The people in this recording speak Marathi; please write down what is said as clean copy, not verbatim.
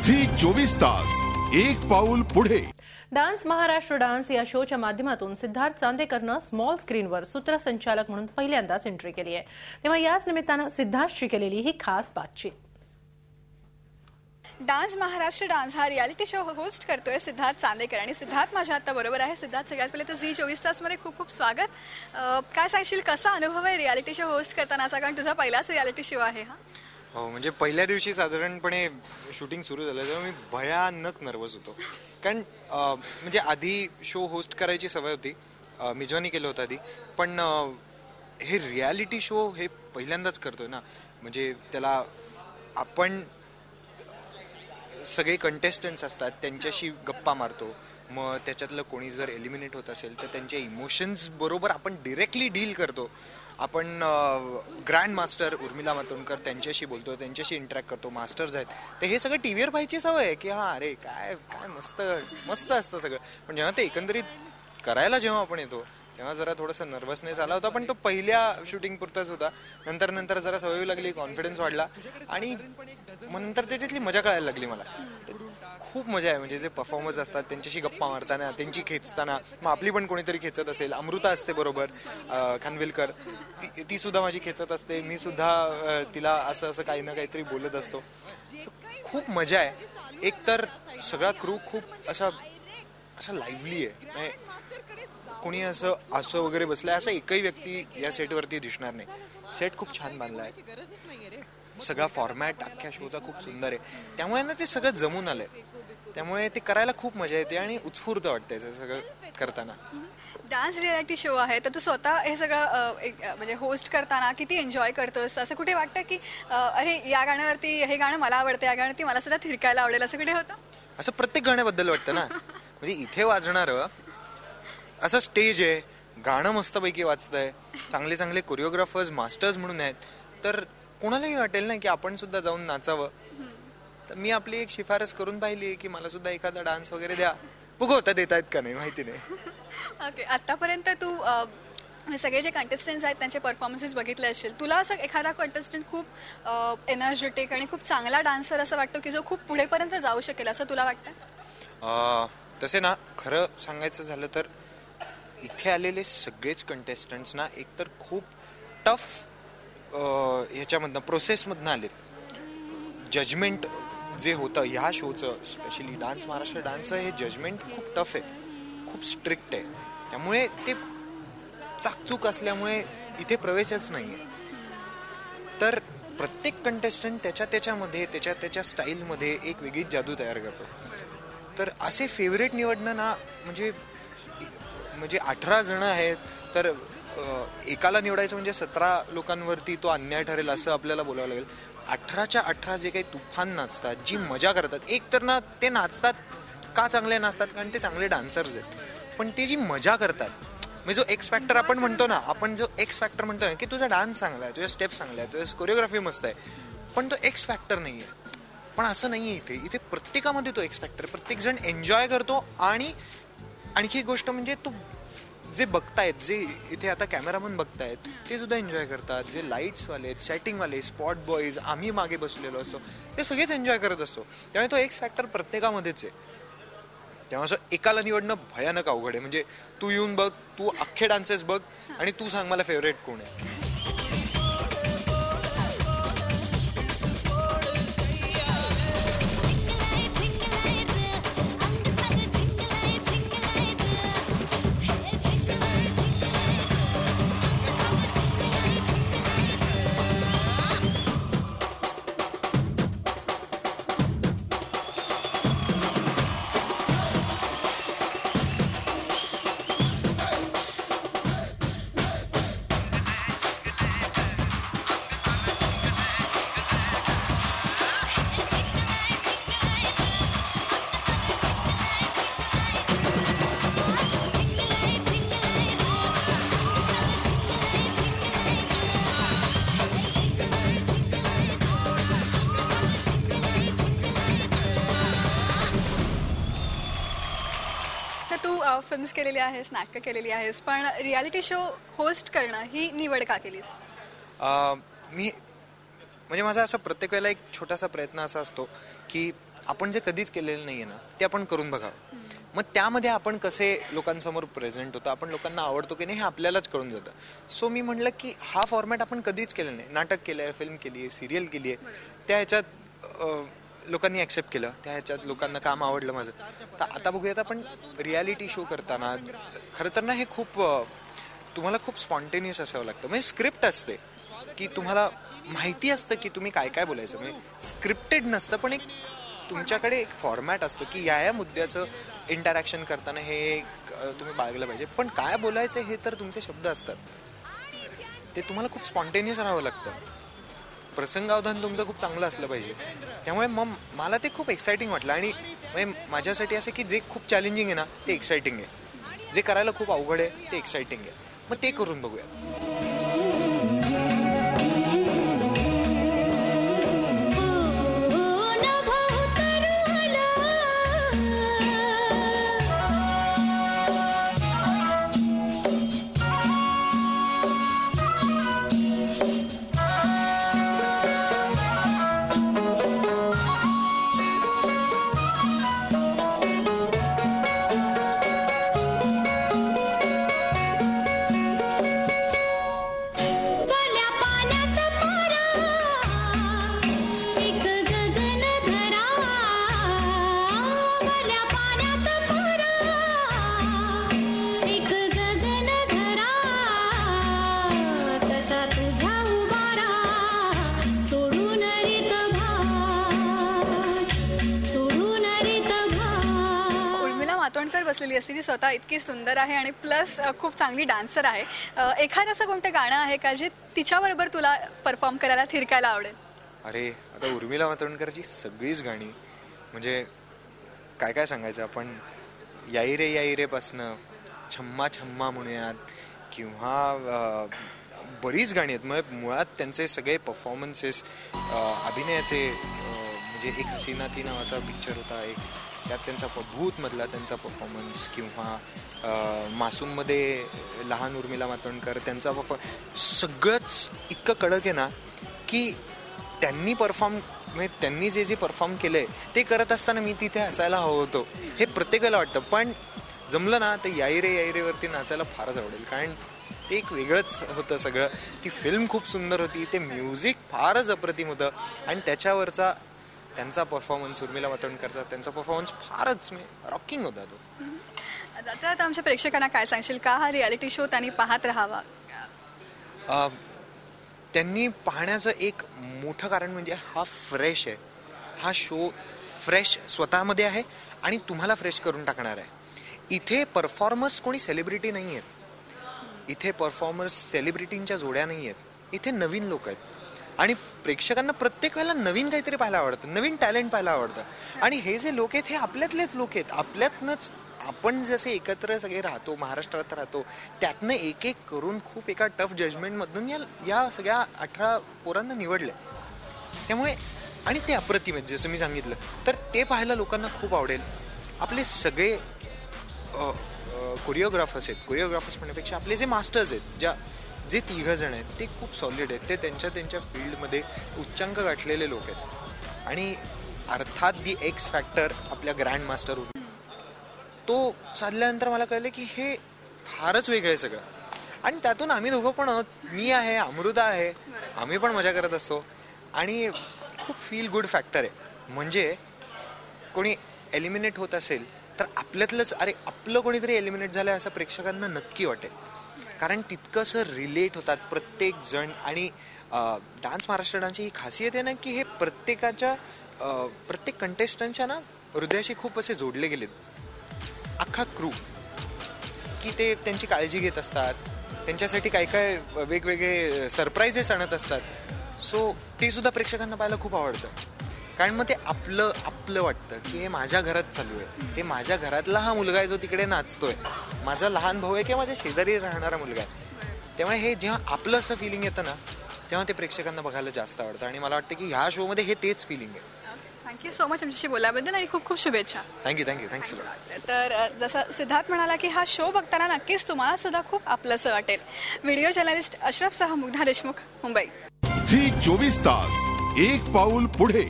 24 तास एक पाऊल पुढे. डान्स महाराष्ट्र डान्स या शोच्या माध्यमातून सिद्धार्थ चांदेकरनं स्मॉल स्क्रीनवर सूत्रसंचालक म्हणून पहिल्यांदाच एंट्री केली आहे. तेव्हा याच निमित्तानं सिद्धार्थशी केलेली ही खास बातचीत. डान्स महाराष्ट्र डान्स हा रियालिटी शो होस्ट करतोय सिद्धार्थ चांदेकर आणि सिद्धार्थ माझ्या आता बरोबर आहे. सिद्धार्थ, सगळ्यात पहिले तर झी 24 तासमध्ये खूप खूप स्वागत. काय सांगशील, कसा अनुभव आहे रियालिटी शो होस्ट करतानाचा? कारण तुझा पहिलाच रियालिटी शो आहे हा. हो, म्हणजे पहिल्या दिवशी साधारणपणे शूटिंग सुरू झालं तेव्हा मी भयानक नर्वस होतो. कारण म्हणजे आधी शो होस्ट करायची सवय होती, मेजवानी केलं होतं आधी, पण हे रियालिटी शो हे पहिल्यांदाच करतोय ना. म्हणजे त्याला आपण सगळे कंटेस्टंट्स असतात त्यांच्याशी गप्पा मारतो, मग त्याच्यातलं कोणी जर एलिमिनेट होत असेल तर त्यांच्या इमोशन्स बरोबर आपण डिरेक्टली डील करतो. आपण ग्रँड मास्टर उर्मिला मातोंडकर त्यांच्याशी बोलतो, त्यांच्याशी इंटरॅक्ट करतो, मास्टर्स आहेत. तर हे सगळं टीव्हीवर पाहायची सवय आहे की हां अरे काय काय मस्त मस्त असतं सगळं. पण जेव्हा ते एकंदरीत करायला जेव्हा आपण येतो तेव्हा जरा थोडासा नर्वसनेस आला होता, पण तो पहिल्या शूटिंग पुरताच होता. नंतर जरा सवय लागली, कॉन्फिडन्स वाढला आणि मग नंतर त्याच्यातली मजा कळायला लागली मला. खूप मजा आहे. म्हणजे जे परफॉर्मर्स असतात त्यांच्याशी गप्पा मारताना, त्यांची खेचताना, मग आपली पण कोणीतरी खेचत असेल, अमृता असते बरोबर खानविलकर, ती सुद्धा माझी खेचत असते, मी सुद्धा तिला असं काही ना काहीतरी बोलत असतो. खूप मजा आहे. एकतर सगळा क्रू खूप असा लाईव्हली आहे. कोणी असं वगैरे बसलाय असं एकही व्यक्ती या सेटवरती दिसणार नाही. सेट खूप छान बांधला आहे. सगळा फॉर्मॅट अख्ख्या शोचा खूप सुंदर आहे. त्यामुळे ना ते सगळं जमून आलंय. त्यामुळे ते करायला खूप मजा येते आणि उत्स्फूर्त वाटते सगळं करताना. डान्स रियालिटी शो आहे तर तू स्वतः हे सगळं म्हणजे होस्ट करताना किती एन्जॉय करतोस? असं कुठे वाटतं की अरे या गाण्यावरती हे गाणं मला आवडतं, या गाण्यावरती मला सुद्धा थिरकायला आवडेल, असं कुठे होतं? असं प्रत्येक गाण्याबद्दल वाटतं ना. म्हणजे इथे वाजणारं असं स्टेज आहे, गाणं मस्तपैकी वाजतंय, चांगले चांगले कोरिओग्राफर्स मास्टर्स म्हणून आहेत, तर कोणालाही वाटेल ना की आपण सुद्धा जाऊन नाचावं. तर मी आपली एक शिफारस करून पाहिली की मला सुद्धा एखादा डान्स वगैरे द्या. बघू होता देत आहेत का नाही माहिती नाही. ओके, आतापर्यंत तू सगळे जे कंटेस्टंट्स आहेत त्यांचे परफॉर्मन्सेस बघितले असतील. तुला असं एखादा कंटेस्टंट खूप एनर्जेटिक आणि खूप चांगला डान्सर असं वाटतो की जो खूप पुढेपर्यंत जाऊ शकेल, असं तुला वाटतं? तसे ना खरं सांगायचं झालं तर इथे आलेले सगळेच कंटेस्टंट्स ना एकतर खूप टफ ह्याच्यामधनं प्रोसेसमधनं आलेत. जजमेंट जे होतं ह्या शोचं, स्पेशली डान्स महाराष्ट्र डान्सचं, हे जजमेंट खूप टफ आहे, खूप स्ट्रिक्ट आहे. त्यामुळे ते चाकचूक असल्यामुळे इथे प्रवेशच नाही आहे. तर प्रत्येक कंटेस्टंट त्याच्यामध्ये त्याच्या स्टाईलमध्ये एक वेगळीच जादू तयार करतो. तर असे फेवरेट निवडणं ना म्हणजे 18 जण आहेत तर एकाला निवडायचं म्हणजे 17 लोकांवरती तो अन्याय ठरेल असं आपल्याला बोलावं लागेल. 18च्या 18 जे काही तुफान नाचतात, जी मजा करतात. एक तर ना ते नाचतात का चांगले नाचतात कारण ते चांगले डान्सर्स आहेत, पण ते जी मजा करतात म्हणजे जो एक्स फॅक्टर आपण म्हणतो ना, की तुझा डान्स चांगला आहे, तुझ्या स्टेप्स चांगल्या आहे, तुझ्या कोरिओग्राफी मस्त आहे, पण तो एक्स फॅक्टर नाही आहे. पण असं नाही आहे इथे प्रत्येकामध्ये तो एक्स फॅक्टर, प्रत्येक जण एन्जॉय करतो. आणि आणखी एक गोष्ट म्हणजे तो जे बघतायत, जे इथे आता कॅमेरामन बघतायत ते सुद्धा एन्जॉय करतात. जे लाईट्सवाले, सेटिंगवाले, स्पॉट बॉईज, आम्ही मागे बसलेलो असतो, ते सगळेच एन्जॉय करत असतो. त्यामुळे तो एक्स फॅक्टर प्रत्येकामध्येच आहे. तेव्हा असं एकाला निवडणं भयानक अवघड आहे. म्हणजे तू येऊन बघ, तू अख्खे डान्सेस बघ आणि तू सांग मला फेवरेट कोण आहे. फिल्म्स केलेली आहेस, नाटकं केलेली आहेस, पण रियालिटी शो होस्ट करणं ही निवड का केलीस? मी म्हणजे माझा असा प्रत्येक वेळेला एक छोटासा प्रयत्न असा असतो की आपण जे कधीच केलेलं नाहीये ना ते आपण करून बघावं. मग त्यामध्ये आपण कसे लोकांसमोर प्रेझेंट होतो, आपण लोकांना आवडतो की नाही हे आपल्यालाच कळून जातं. सो मी म्हटलं की हा फॉर्मॅट आपण कधीच केलेला नाही. नाटक केलं आहे, फिल्म केली आहे, सिरियल केली आहे, त्या ह्याच्यात लोकांनी ॲक्सेप्ट केलं, त्या ह्याच्यात लोकांना काम आवडलं माझं. तर आता बघूयात आपण रियालिटी शो करताना खरं तर ना हे खूप तुम्हाला खूप स्पॉन्टेनियस असावं लागतं. म्हणजे स्क्रिप्ट असते की तुम्हाला माहिती असतं की तुम्ही काय काय बोलायचं, म्हणजे स्क्रिप्टेड नसतं, पण एक तुमच्याकडे एक फॉर्मॅट असतो की या मुद्द्याचं इंटरॅक्शन करताना हे तुम्ही बाळगलं पाहिजे. पण काय बोलायचं हे तर तुमचे शब्द असतात, ते तुम्हाला खूप स्पॉन्टेनियस राहावं लागतं. प्रसंगावधान तुमचं खूप चांगलं असलं पाहिजे. त्यामुळे मग मला ते खूप एक्सायटिंग वाटलं. आणि माझ्यासाठी असं की जे खूप चॅलेंजिंग आहे ना ते एक्सायटिंग आहे, जे करायला खूप अवघड आहे ते एक्सायटिंग आहे. मग ते करून बघूया. बसलेली असते जी स्वतः इतकी सुंदर आहे आणि प्लस खूप चांगली डान्सर आहे. एखादं असं कोणतं गाणं आहे का जे तिच्याबरोबर तुला परफॉर्म करायला थिरकायला आवडेल? अरे आता उर्मिला मातोंडकरची सगळीच गाणी म्हणजे काय काय सांगायचं आपण. याई रे पासनं छम्मा छम्मा म्हणूयात किंवा बरीच गाणी आहेत. म्हणजे मुळात त्यांचे सगळे परफॉर्मन्सेस अभिनयाचे म्हणजे एक हसीना थी नावाचा पिक्चर होता एक, त्यात त्यांचा भूतमधला त्यांचा परफॉर्मन्स किंवा मासूममध्ये लहान उर्मिला मातोंडकर त्यांचा सगळंच इतकं कडक आहे ना की त्यांनी म्हणजे त्यांनी जे परफॉर्म केलंय ते करत असताना मी तिथे हसायला हवं होतो हे प्रत्येकाला वाटतं. पण जमलं ना तर याई रे वरती नाचायला फारच आवडेल, कारण ते एक वेगळंच होतं सगळं. ती फिल्म खूप सुंदर होती, ते म्युझिक फारच अप्रतिम होतं आणि त्याच्यावरचा त्यांचा परफॉर्मन्स, उर्मिला मातोंडकरचा त्यांचा परफॉर्मन्स फारच रॉकिंग होता तो. आता आमच्या प्रेक्षकांना काय सांगशील का हा रियालिटी शो त्यांनी पाहत राहावा? त्यांनी पाहण्याचं एक मोठं कारण म्हणजे हा फ्रेश आहे. हा शो फ्रेश स्वतःमध्ये आहे आणि तुम्हाला फ्रेश करून टाकणार आहे. इथे परफॉर्मर्स कोणी सेलिब्रिटी नाही आहेत, इथे परफॉर्मर्स सेलिब्रिटींच्या जोड्या नाही आहेत, इथे नवीन लोक आहेत आणि प्रेक्षकांना प्रत्येक वेळेला नवीन काहीतरी पाहायला आवडतं, नवीन टॅलेंट पाहायला आवडतं. आणि हे जे लोक आहेत हे आपल्यातलेच लोक आहेत, आपल्यातनंच आपण जसे एकत्र सगळे राहतो, महाराष्ट्रात राहतो, त्यातनं एक एक करून खूप एका टफ जजमेंटमधून या सगळ्या 18 पोरांना निवडले. त्यामुळे आणि ते अप्रतिम आहेत जसं मी सांगितलं, तर ते पाहायला लोकांना खूप आवडेल. आपले सगळे कोरिओग्राफर्स आहेत, कोरिओग्राफर्स म्हणण्यापेक्षा आपले जे मास्टर्स आहेत, जे 3 जण आहेत ते खूप सॉलिड आहेत, ते त्यांच्या फील्डमध्ये उच्चांक गाठलेले लोक आहेत. आणि अर्थात दी एक्स फॅक्टर आपल्या ग्रँड मास्टर तो साधल्यानंतर मला कळलं की हे फारच वेगळं आहे सगळं. आणि त्यातून आम्ही दोघं पण आहोत, मी आहे, अमृता आहे, आम्ही पण मजा करत असतो आणि खूप फील गुड फॅक्टर आहे. म्हणजे कोणी एलिमिनेट होत असेल तर आपल्यातलंच अरे आपलं कोणीतरी एलिमिनेट झालं असं प्रेक्षकांना नक्की वाटेल, कारण तितकंसं रिलेट होतात प्रत्येक जण. आणि डान्स महाराष्ट्र डान्सची ही खासियत आहे ना की हे प्रत्येक कंटेस्टंटच्या ना हृदयाशी खूप असे जोडले गेलेत, अख्खा क्रू, की ते त्यांची काळजी घेत असतात, त्यांच्यासाठी काय काय वेगवेगळे सरप्राईजेस आणत असतात. सो ते सुद्धा प्रेक्षकांना पाहायला खूप आवडतं, कारण मग ते आपलं वाटतं की हे माझ्या घरात चालू आहे, हे माझ्या घरातला हा मुलगा आहे जो तिकडे नाचतोय, माझा लहान भाऊ आहे किंवा माझ्या शेजारी राहणारा मुलगा आहे. त्यामुळे हे जेव्हा आपलं असं फिलिंग येतं ना तेव्हा ते प्रेक्षकांना बघायला जास्त आवडतं आणि मला वाटतं की ह्या शोमध्ये हे तेच फिलिंग आहे. थँक्यू सो मच आमच्याशी बोलल्याबद्दल आणि खूप खूप शुभेच्छा. थँक्यू. तर जसं सिद्धार्थ म्हणाला की हा शो बघताना नक्कीच तुम्हाला सुद्धा खूप आपलंसं वाटेल. व्हिडिओ जर्नलिस्ट अशरफसह मुग्धा देशमुख, मुंबई. झी 24 तास एक पाऊल पुढे.